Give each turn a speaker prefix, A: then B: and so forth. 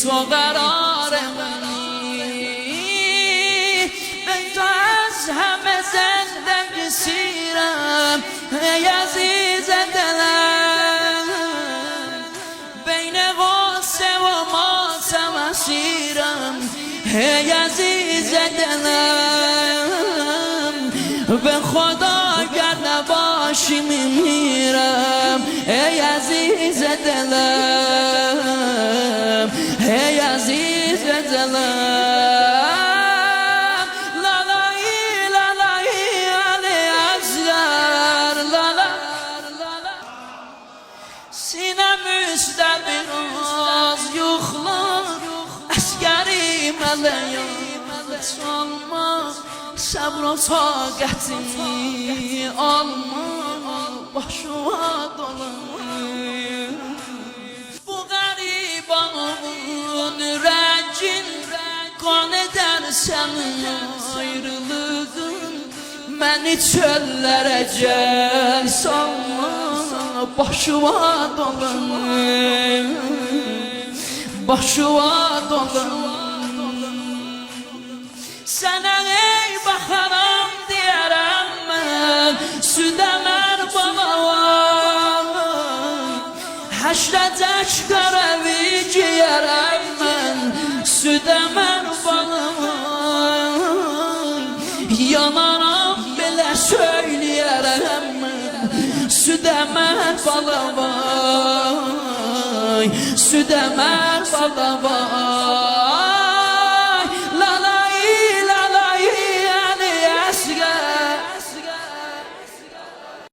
A: تو قرارمونی من تو از همه زنده سیرم ای عزیز دلم بین غصه و ماتم اسیرم ای عزیز دلم به خدا گر نباشی میمیرم ای عزیز دلم ای عزیز دلم لالایی لالایی علی ازگر لالا سینم üstte biraz yuxlar Əsgərim ələyəm Çalma səbr o taqətini alma Başıma dolanır Bu qəribanın rəngin Qan edərsən ayrılığın Məni çöllərə gəl salma Başıma dolanır Başıma dolanır Sənə ey baxaram deyərəm mən Südəmər balavam Həşrəcək qərəvi giyərəm mən Südəmər balavam Yanaram belə söyləyərəm mən Südəmər balavam Südəmər balavam